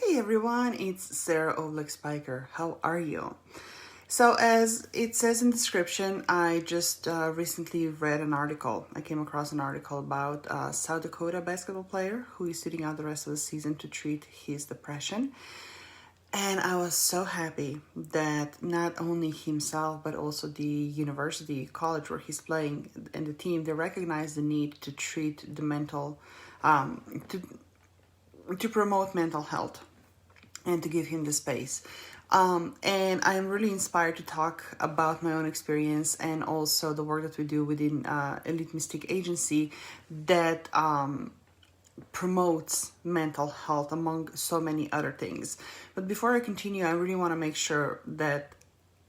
Hey everyone, it's Sarah of Spiker. How are you? So, as it says in the description, I just recently read an article. I came across an article about a South Dakota basketball player who is sitting out the rest of the season to treat his depression. And I was so happy that not only himself, but also the university, college where he's playing, and the team, they recognize the need to treat the mental, to promote mental health and to give him the space. And I'm really inspired to talk about my own experience and also the work that we do within Elite Mystique Agency that promotes mental health among so many other things. But before I continue, I really want to make sure that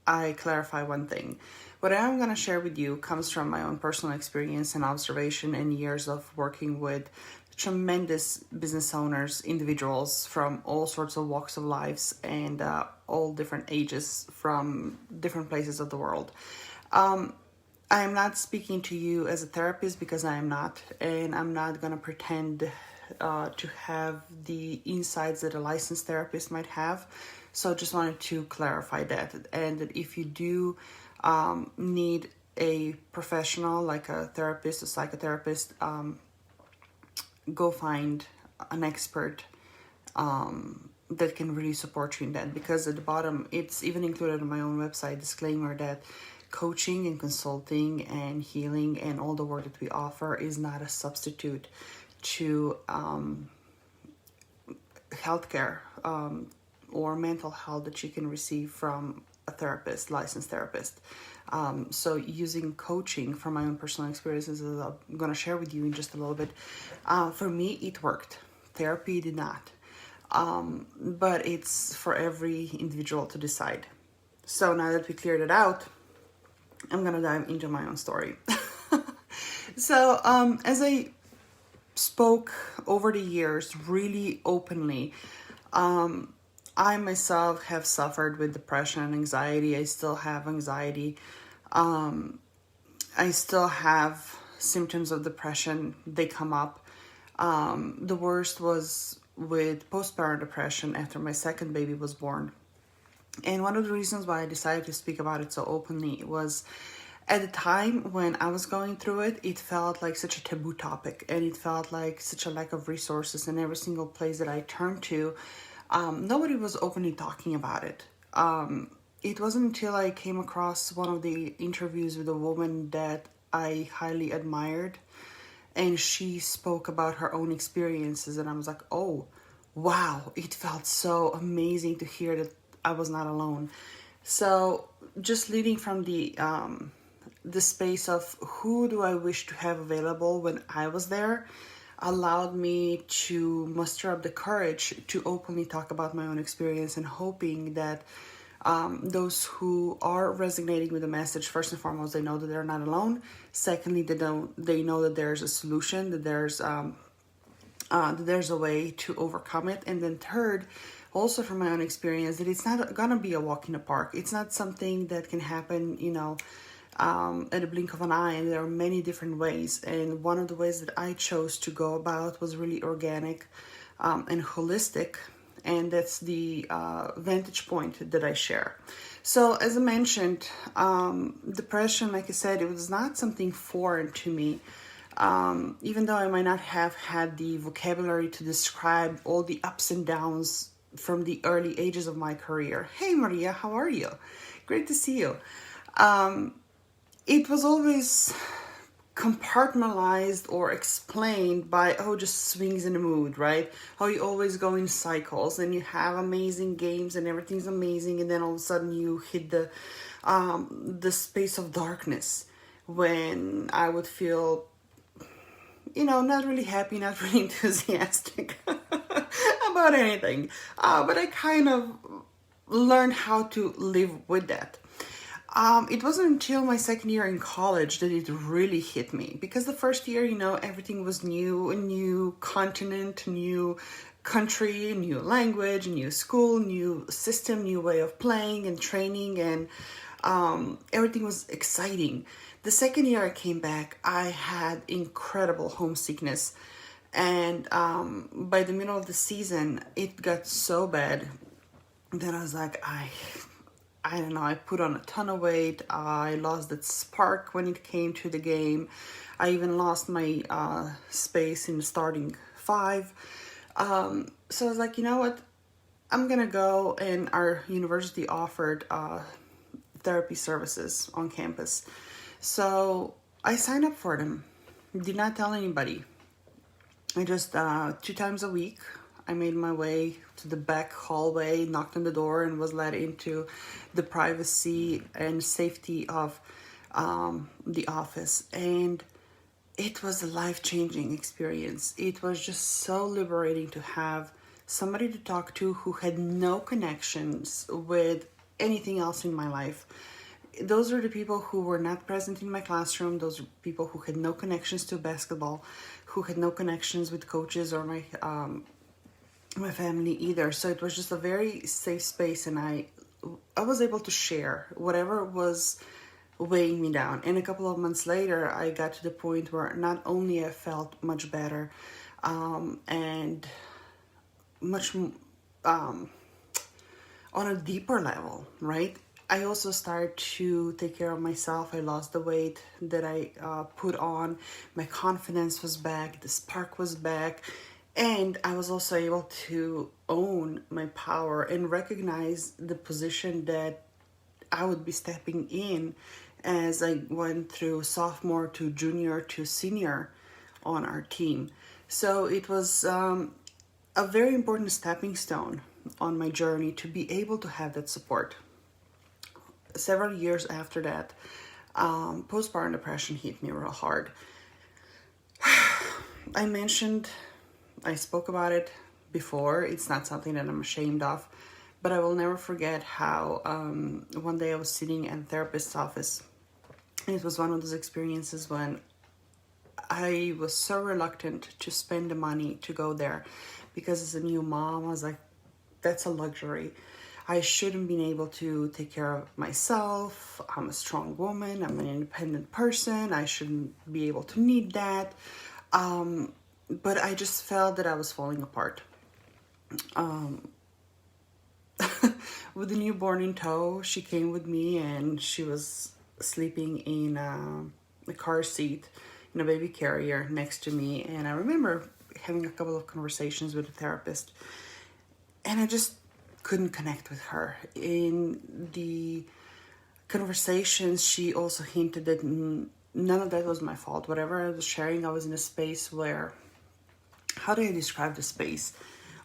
I clarify one thing. What I'm going to share with you comes from my own personal experience and observation and years of working with tremendous business owners, individuals from all sorts of walks of lives and all different ages from different places of the world. I am not speaking to you as a therapist because I am not, and I'm not going to pretend to have the insights that a licensed therapist might have. So just wanted to clarify that, and that if you do need a professional like a therapist, a psychotherapist, go find an expert that can really support you in that, because at the bottom it's even included on my own website disclaimer that coaching and consulting and healing and all the work that we offer is not a substitute to healthcare or mental health that you can receive from a therapist, licensed therapist. So using coaching from my own personal experiences, as I'm going to share with you in just a little bit, for me, it worked. Therapy did not. But it's for every individual to decide. So now that we cleared it out, I'm going to dive into my own story. So as I spoke over the years really openly, I myself have suffered with depression and anxiety. I still have anxiety. I still have symptoms of depression. They come up. The worst was with postpartum depression after my second baby was born. And one of the reasons why I decided to speak about it so openly was at the time when I was going through it, it felt like such a taboo topic, and it felt like such a lack of resources. In every single place that I turned to, nobody was openly talking about it. It wasn't until I came across one of the interviews with a woman that I highly admired, and she spoke about her own experiences, and I was like, oh, wow, it felt so amazing to hear that I was not alone. So just leading from the space of who do I wish to have available when I was there allowed me to muster up the courage to openly talk about my own experience, and hoping that those who are resonating with the message, first and foremost, they know that they're not alone. Secondly, they know that there's a solution, that there's a way to overcome it. And then third, also from my own experience, that it's not gonna be a walk in the park. It's not something that can happen, at a blink of an eye, and there are many different ways. And one of the ways that I chose to go about was really organic and holistic, and that's the vantage point that I share. So as I mentioned, depression, like I said, it was not something foreign to me. Even though I might not have had the vocabulary to describe all the ups and downs from the early ages of my career. Hey Maria, how are you? Great to see you. It was always compartmentalized or explained by, just swings in the mood, right? How you always go in cycles and you have amazing games and everything's amazing, and then all of a sudden you hit the space of darkness when I would feel, not really happy, not really enthusiastic about anything. But I kind of learned how to live with that. It wasn't until my second year in college that it really hit me, because the first year, everything was new, a new continent, new country, new language, new school, new system, new way of playing and training, and everything was exciting. The second year I came back, I had incredible homesickness. And by the middle of the season, it got so bad that I was like, I don't know, I put on a ton of weight. I lost that spark when it came to the game. I even lost my space in the starting five. So I was like, you know what? I'm gonna go, and our university offered therapy services on campus. So I signed up for them. Did not tell anybody. I just, 2 times a week, I made my way to the back hallway, knocked on the door, and was led into the privacy and safety of the office. And it was a life-changing experience. It was just so liberating to have somebody to talk to who had no connections with anything else in my life. Those are the people who were not present in my classroom. Those are people who had no connections to basketball, who had no connections with coaches or my family either. So it was just a very safe space, and I was able to share whatever was weighing me down. And a couple of months later, I got to the point where not only I felt much better, and much on a deeper level, right? I also started to take care of myself. I lost the weight that I put on. My confidence was back. The spark was back. And I was also able to own my power and recognize the position that I would be stepping in as I went through sophomore to junior to senior on our team. So it was a very important stepping stone on my journey to be able to have that support. Several years after that, postpartum depression hit me real hard. I spoke about it before. It's not something that I'm ashamed of, but I will never forget how one day I was sitting in a therapist's office, and it was one of those experiences when I was so reluctant to spend the money to go there, because as a new mom, I was like, that's a luxury. I shouldn't be able to take care of myself. I'm a strong woman. I'm an independent person. I shouldn't be able to need that. But I just felt that I was falling apart. With the newborn in tow, she came with me, and she was sleeping in a car seat in a baby carrier next to me. And I remember having a couple of conversations with the therapist, and I just couldn't connect with her. In the conversations, she also hinted that none of that was my fault. Whatever I was sharing, I was in a space where, how do I describe the space?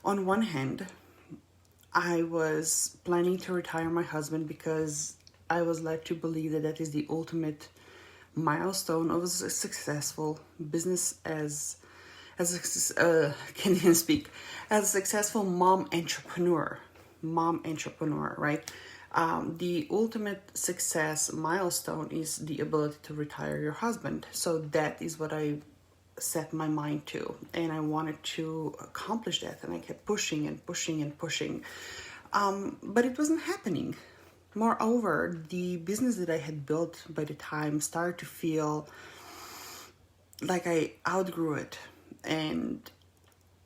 On one hand, I was planning to retire my husband because I was led to believe that that is the ultimate milestone of a successful business as can't even speak, as a successful mom entrepreneur, right? The ultimate success milestone is the ability to retire your husband. So that is what I set my mind to, and I wanted to accomplish that, and I kept pushing and pushing and pushing, but it wasn't happening. Moreover, the business that I had built by the time started to feel like I outgrew it, and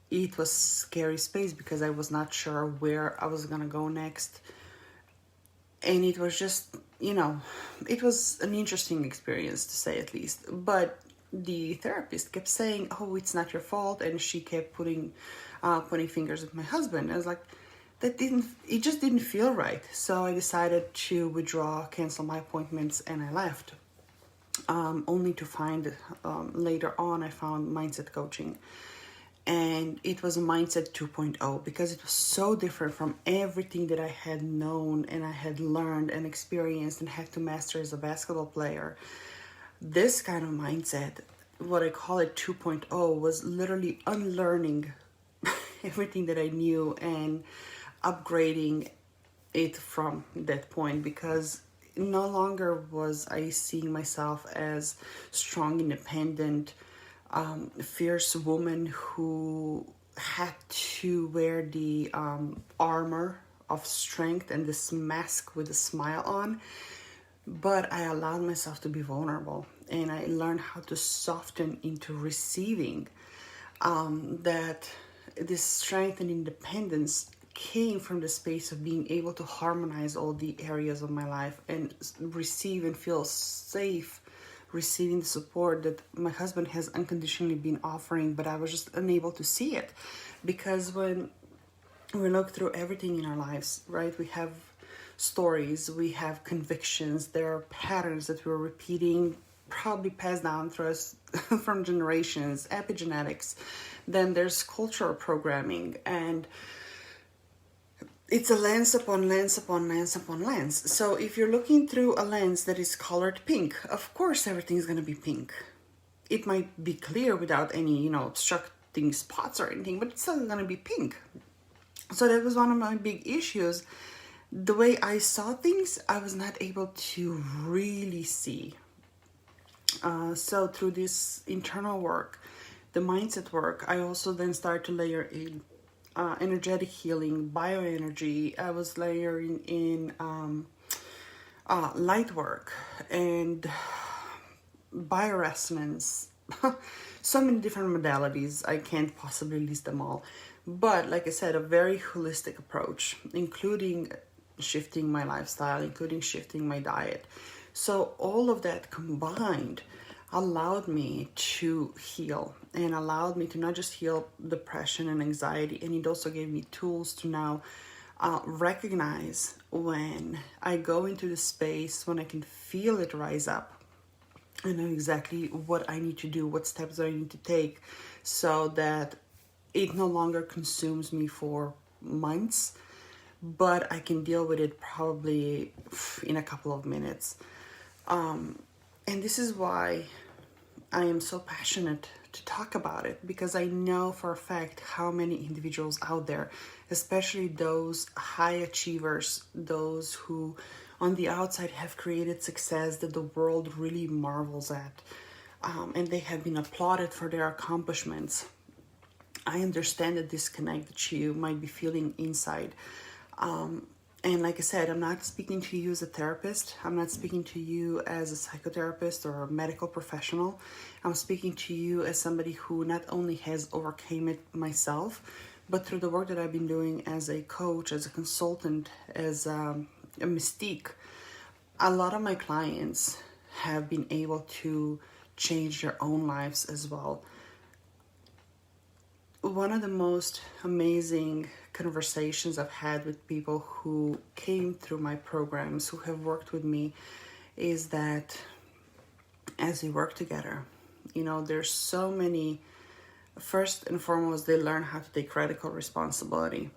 it was scary space because I was not sure where I was gonna go next. And it was just, it was an interesting experience, to say at least. But the therapist kept saying, oh, it's not your fault, and she kept putting fingers at my husband. I was like, it just didn't feel right. So I decided to withdraw, cancel my appointments, and I left. Only to find later on, I found mindset coaching. And it was a mindset 2.0 because it was so different from everything that I had known and I had learned and experienced and had to master as a basketball player. This kind of mindset, what I call it 2.0, was literally unlearning everything that I knew and upgrading it from that point, because no longer was I seeing myself as strong, independent, fierce woman who had to wear the armor of strength and this mask with a smile on. But I allowed myself to be vulnerable, and I learned how to soften into receiving that this strength and independence came from the space of being able to harmonize all the areas of my life and receive and feel safe receiving the support that my husband has unconditionally been offering, but I was just unable to see it. Because when we look through everything in our lives, right, we have stories, we have convictions, there are patterns that we're repeating, probably passed down through us from generations, epigenetics. Then there's cultural programming, and it's a lens upon lens upon lens upon lens. So if you're looking through a lens that is colored pink, of course everything's going to be pink. It might be clear without any, obstructing spots or anything, but it's still going to be pink. So that was one of my big issues. The way I saw things, I was not able to really see. So through this internal work, the mindset work, I also then started to layer in energetic healing, bioenergy. I was layering in light work and bioresonance. So many different modalities. I can't possibly list them all. But like I said, a very holistic approach, including shifting my lifestyle, including shifting my diet. So all of that combined allowed me to heal and allowed me to not just heal depression and anxiety, and it also gave me tools to now recognize when I go into the space, when I can feel it rise up. I know exactly what I need to do, what steps I need to take, so that it no longer consumes me for months, but I can deal with it probably in a couple of minutes. And this is why I am so passionate to talk about it, because I know for a fact how many individuals out there, especially those high achievers, those who on the outside have created success that the world really marvels at, and they have been applauded for their accomplishments. I understand the disconnect that you might be feeling inside. And like I said, I'm not speaking to you as a therapist. I'm not speaking to you as a psychotherapist or a medical professional. I'm speaking to you as somebody who not only has overcame it myself, but through the work that I've been doing as a coach, as a consultant, as a mystique. A lot of my clients have been able to change their own lives as well. One of the most amazing conversations I've had with people who came through my programs, who have worked with me, is that as we work together, there's so many, first and foremost, they learn how to take radical responsibility,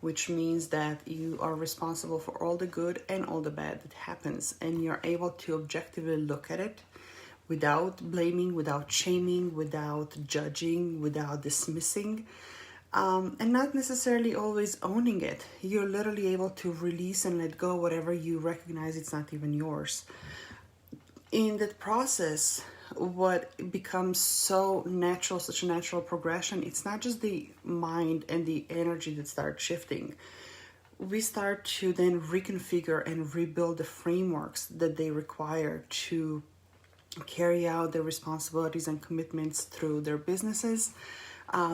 which means that you are responsible for all the good and all the bad that happens, and you're able to objectively look at it without blaming, without shaming, without judging, without dismissing, and not necessarily always owning it. You're literally able to release and let go whatever you recognize it's not even yours. In that process, what becomes so natural, such a natural progression, it's not just the mind and the energy that start shifting. We start to then reconfigure and rebuild the frameworks that they require to carry out their responsibilities and commitments through their businesses,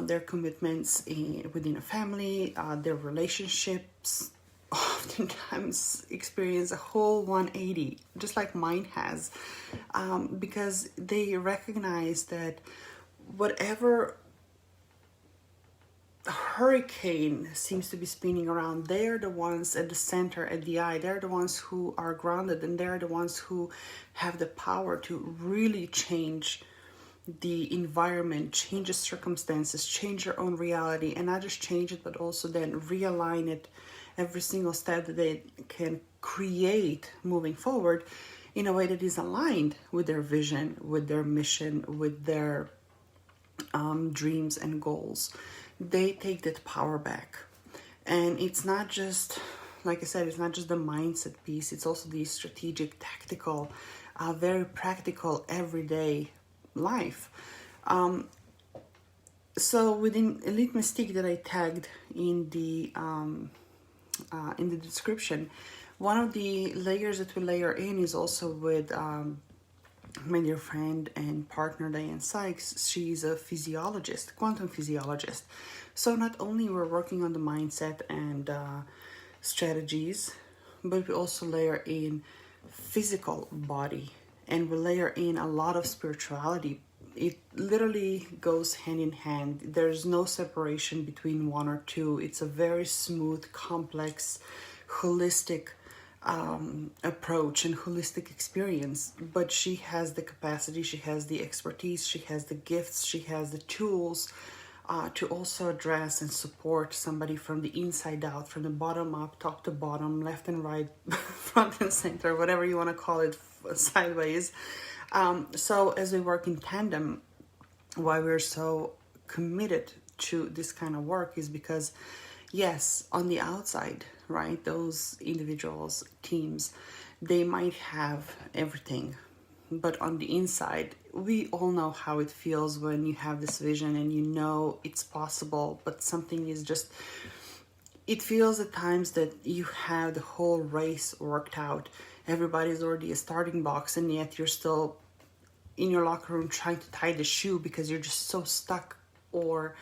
their commitments within a family, their relationships oftentimes experience a whole 180, just like mine has, because they recognize that whatever hurricane seems to be spinning around, they're the ones at the center, at the eye. They're the ones who are grounded, and they're the ones who have the power to really change the environment, change the circumstances, change their own reality, and not just change it, but also then realign it every single step that they can create moving forward in a way that is aligned with their vision, with their mission, with their dreams and goals. They take that power back. And it's not just, like I said, it's not just the mindset piece, it's also the strategic, tactical, very practical, everyday life. So within Elite Mystique that I tagged in the description, one of the layers that we layer in is also with my dear friend and partner Diane Sykes, she's a physiologist, quantum physiologist. So not only we're working on the mindset and strategies, but we also layer in physical body, and we layer in a lot of spirituality. It literally goes hand in hand. There's no separation between one or two. It's a very smooth, complex, holistic approach and holistic experience. But she has the capacity, she has the expertise, she has the gifts, she has the tools to also address and support somebody from the inside out, from the bottom up, top to bottom, left and right, front and center, whatever you want to call it, sideways. So as we work in tandem, why we're so committed to this kind of work is because, yes, on the outside, right, those individuals, teams, they might have everything, but on the inside, we all know how it feels when you have this vision and you know it's possible, but something is just, it feels at times that you have the whole race worked out. Everybody's already a starting box, and yet you're still in your locker room trying to tie the shoe because you're just so stuck, or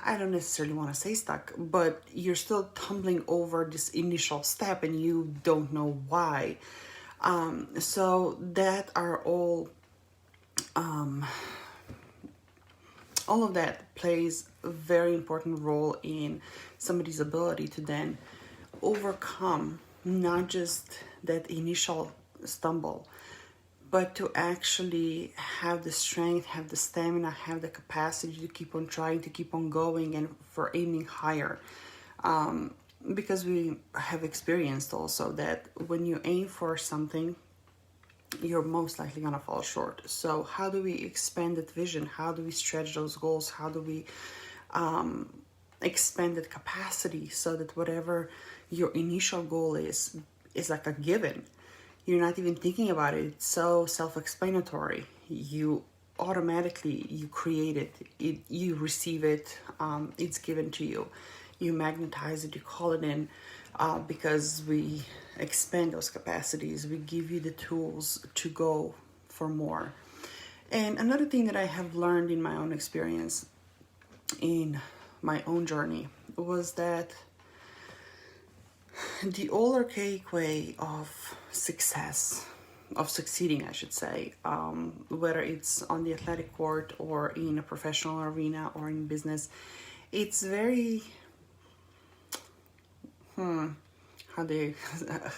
I don't necessarily want to say stuck, but you're still tumbling over this initial step and you don't know why. So that are all of that plays a very important role in somebody's ability to then overcome not just that initial stumble, but to actually have the strength, have the stamina, have the capacity to keep on trying, to keep on going, and for aiming higher. Because we have experienced also that when you aim for something, you're most likely going to fall short. So how do we expand that vision? How do we stretch those goals? How do we expand that capacity so that whatever your initial goal is like a given? You're not even thinking about it. It's so self-explanatory. You automatically, you create it, you receive it, it's given to you. You magnetize it, you call it in, because we expand those capacities. We give you the tools to go for more. And another thing that I have learned in my own experience, in my own journey, was that the old archaic way of success, of succeeding, I should say, whether it's on the athletic court or in a professional arena or in business, it's very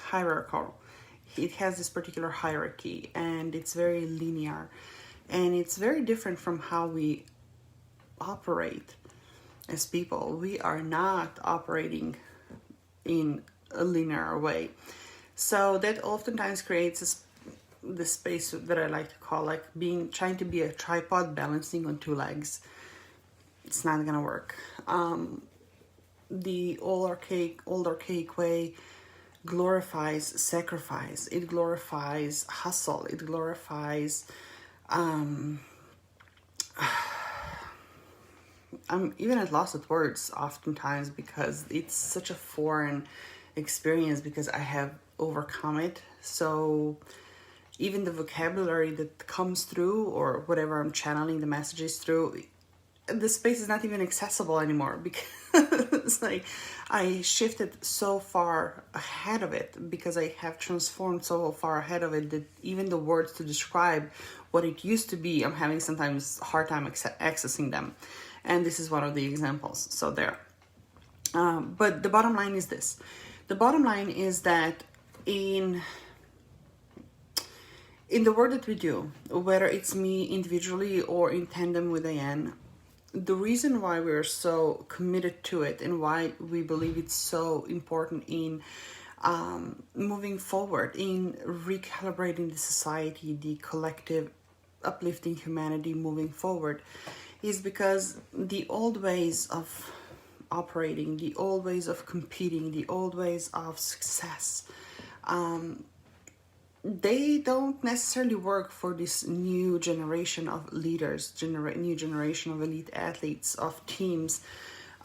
hierarchical. It has this particular hierarchy, and it's very linear, and it's very different from how we operate as people. We are not operating in a linear way. So that oftentimes creates this space that I like to call like trying to be a tripod balancing on two legs. It's not gonna work. The old archaic way glorifies sacrifice. It glorifies hustle. It glorifies I'm even at loss of words oftentimes because it's such a foreign experience because I have overcome it. So even the vocabulary that comes through or whatever I'm channeling the messages through, the space is not even accessible anymore because like I shifted so far ahead of it, because I have transformed so far ahead of it that even the words to describe what it used to be, I'm having sometimes hard time accessing them. And this is one of the examples. So there. But the bottom line is this. The bottom line is that in the work that we do, whether it's me individually or in tandem with Diane, the reason why we're so committed to it and why we believe it's so important in moving forward, in recalibrating the society, the collective, uplifting humanity moving forward, is because the old ways of operating, the old ways of competing, the old ways of success, they don't necessarily work for this new generation of leaders, new generation of elite athletes, of teams,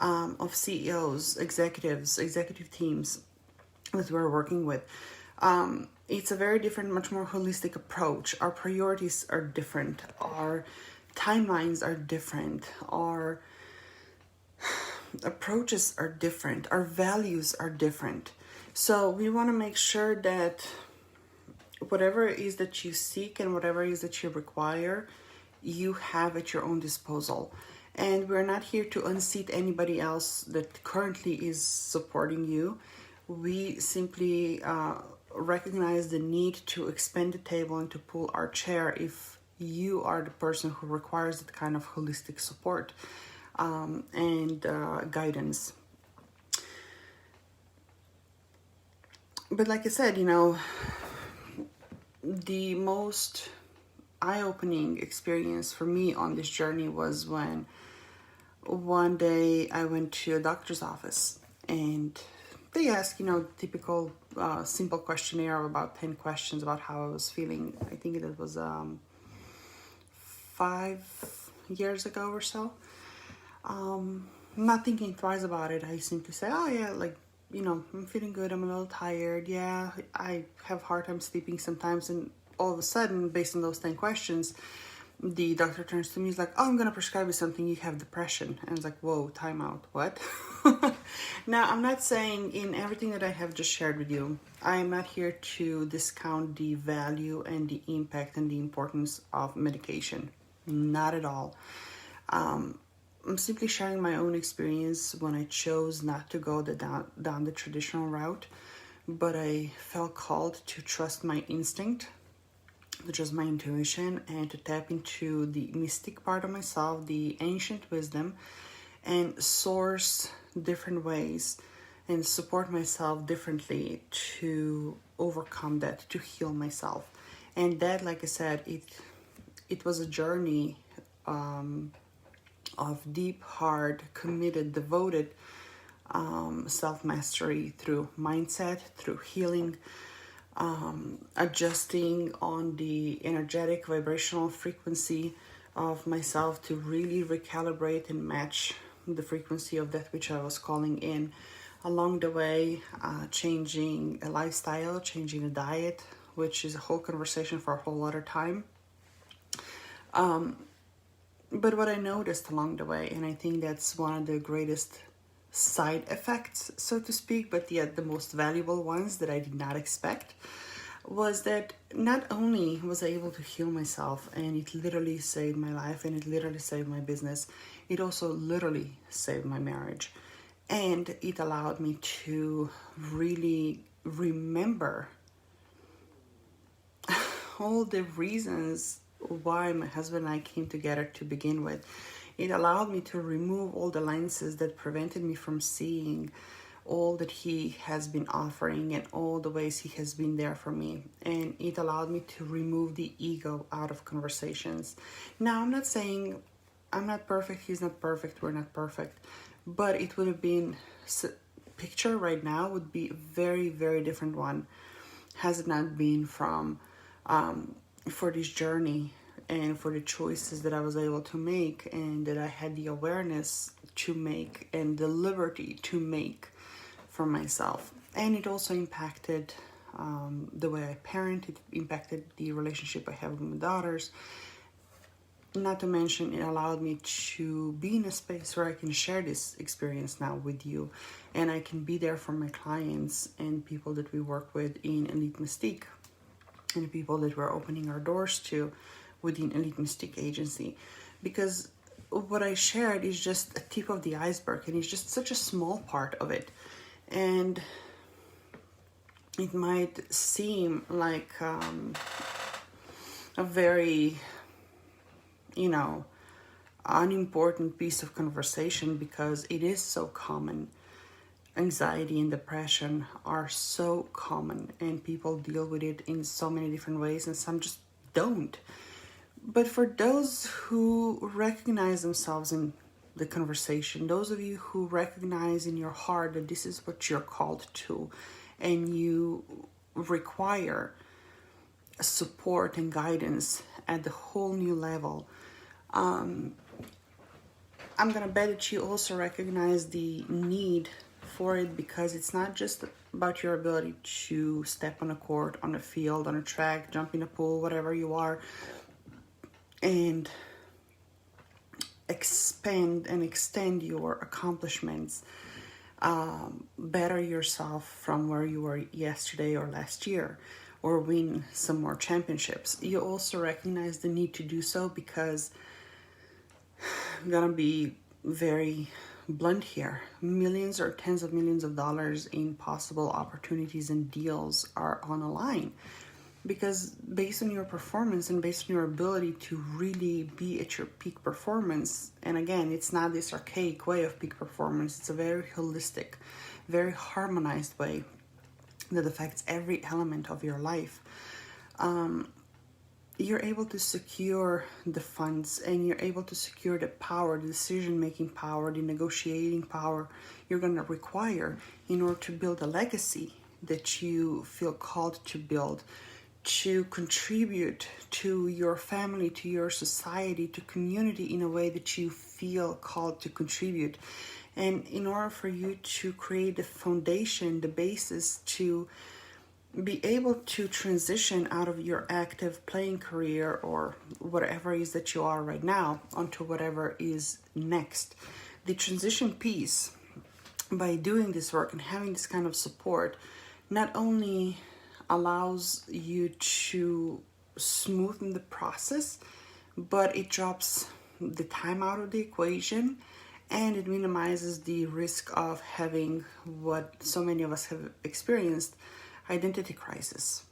of CEOs, executive teams that we're working with. It's a very different, much more holistic approach. Our priorities are different. Our timelines are different. Our approaches are different. Our values are different. So we want to make sure that whatever it is that you seek and whatever it is that you require, you have at your own disposal. And we're not here to unseat anybody else that currently is supporting you. We simply recognize the need to expand the table and to pull our chair if you are the person who requires that kind of holistic support and guidance. But like I said, the most eye-opening experience for me on this journey was when one day I went to a doctor's office and they asked, typical simple questionnaire of about 10 questions about how I was feeling. I think it was 5 years ago or so. Not thinking twice about it, I simply say, oh yeah, I'm feeling good, I'm a little tired, yeah, I have a hard time sleeping sometimes. And all of a sudden, based on those 10 questions, the doctor turns to me, he's like, oh, I'm gonna prescribe you something, you have depression. And I was like, whoa, time out, what? Now, I'm not saying in everything that I have just shared with you, I am not here to discount the value and the impact and the importance of medication. Not at all. I'm simply sharing my own experience when I chose not to go down the traditional route, but I felt called to trust my instinct, which is my intuition, and to tap into the mystique part of myself, the ancient wisdom, and source different ways and support myself differently to overcome that, to heal myself. And that, like I said, it was a journey of deep, hard, committed, devoted self-mastery through mindset, through healing, adjusting on the energetic vibrational frequency of myself to really recalibrate and match the frequency of that which I was calling in. Along the way, changing a lifestyle, changing a diet, which is a whole conversation for a whole other time. But what I noticed along the way, and I think that's one of the greatest side effects, so to speak, but yet the most valuable ones that I did not expect, was that not only was I able to heal myself, and it literally saved my life and it literally saved my business, it also literally saved my marriage. And it allowed me to really remember all the reasons why my husband and I came together to begin with. It allowed me to remove all the lenses that prevented me from seeing all that he has been offering and all the ways he has been there for me. And it allowed me to remove the ego out of conversations. Now, I'm not saying I'm not perfect, he's not perfect, we're not perfect, but it would have been, picture right now would be a very, very different one has it not been from for this journey and for the choices that I was able to make and that I had the awareness to make and the liberty to make for myself. And it also impacted the way I parent. It impacted the relationship I have with my daughters. Not to mention, it allowed me to be in a space where I can share this experience now with you, and I can be there for my clients and people that we work with in Elite Mystique and people that we're opening our doors to within Elite Mystique Agency. Because what I shared is just a tip of the iceberg, and it's just such a small part of it. And it might seem like a very, unimportant piece of conversation because it is so common. Anxiety and depression are so common, and people deal with it in so many different ways, and some just don't. But for those who recognize themselves in the conversation, those of you who recognize in your heart that this is what you're called to, and you require support and guidance at the whole new level, I'm gonna bet that you also recognize the need for it, because it's not just about your ability to step on a court, on a field, on a track, jump in a pool, whatever you are, and expand and extend your accomplishments, better yourself from where you were yesterday or last year, or win some more championships. You also recognize the need to do so because I'm gonna be very blunt here. Millions or tens of millions of dollars in possible opportunities and deals are on the line, because based on your performance and based on your ability to really be at your peak performance, and again, it's not this archaic way of peak performance, it's a very holistic, very harmonized way that affects every element of your life. You're able to secure the funds, and you're able to secure the power, the decision-making power, the negotiating power you're going to require in order to build a legacy that you feel called to build, to contribute to your family, to your society, to community in a way that you feel called to contribute. And in order for you to create the foundation, the basis to be able to transition out of your active playing career or whatever it is that you are right now onto whatever is next. The transition piece, by doing this work and having this kind of support, not only allows you to smoothen the process, but it drops the time out of the equation, and it minimizes the risk of having what so many of us have experienced, identity crisis,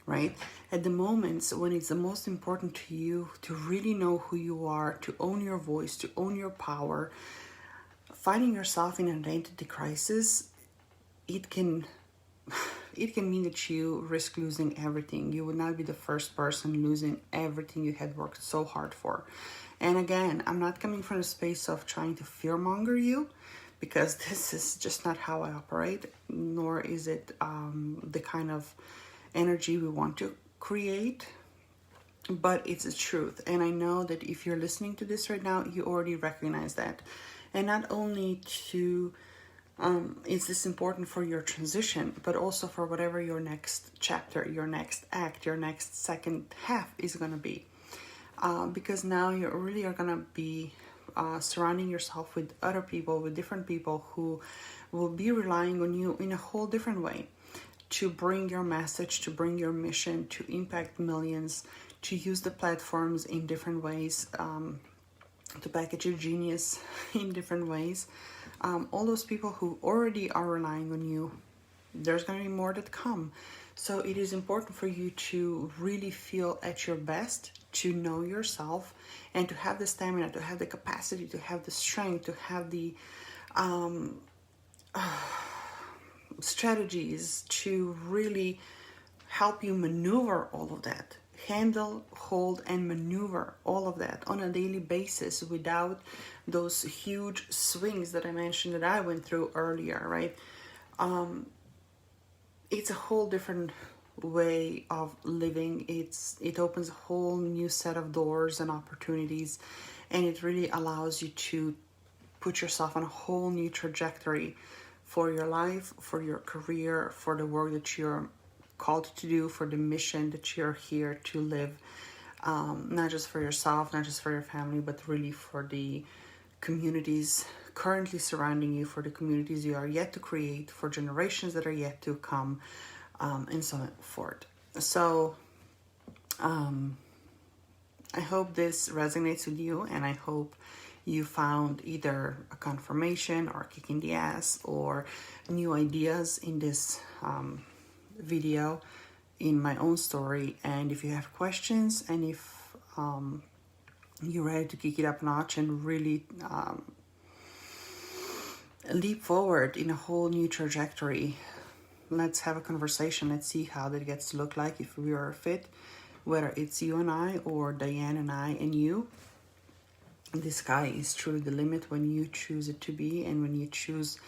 right? At the moments when it's the most important to you to really know who you are, to own your voice, to own your power, finding yourself in an identity crisis, it can mean that you risk losing everything. You would not be the first person losing everything you had worked so hard for. And again, I'm not coming from a space of trying to fearmonger you, because this is just not how I operate, nor is it the kind of energy we want to create, but it's the truth. And I know that if you're listening to this right now, you already recognize that. And not only to is this important for your transition, but also for whatever your next chapter, your next act, your next second half is going to be. Because now you really are going to be surrounding yourself with other people, with different people who will be relying on you in a whole different way to bring your message, to bring your mission, to impact millions, to use the platforms in different ways, to package your genius in different ways. All those people who already are relying on you, there's going to be more that come. So it is important for you to really feel at your best, to know yourself, and to have the stamina, to have the capacity, to have the strength, to have the strategies to really help you maneuver all of that. Handle, hold, and maneuver all of that on a daily basis without those huge swings that I mentioned that I went through earlier, right? It's a whole different way of living. It opens a whole new set of doors and opportunities, and it really allows you to put yourself on a whole new trajectory for your life, for your career, for the work that you're called to do, for the mission that you're here to live, not just for yourself, not just for your family, but really for the communities currently surrounding you, for the communities you are yet to create, for generations that are yet to come, and so forth. So I hope this resonates with you, and I hope you found either a confirmation or a kick in the ass or new ideas in this video, in my own story. And if you have questions, and if you're ready to kick it up a notch and really leap forward in a whole new trajectory, let's have a conversation. Let's see how that gets to look like, if we are a fit, whether it's you and I or Diane and I and you. The sky is truly the limit when you choose it to be, and when you choose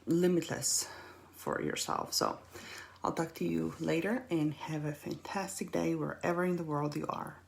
limitless for yourself. So I'll talk to you later, and have a fantastic day wherever in the world you are.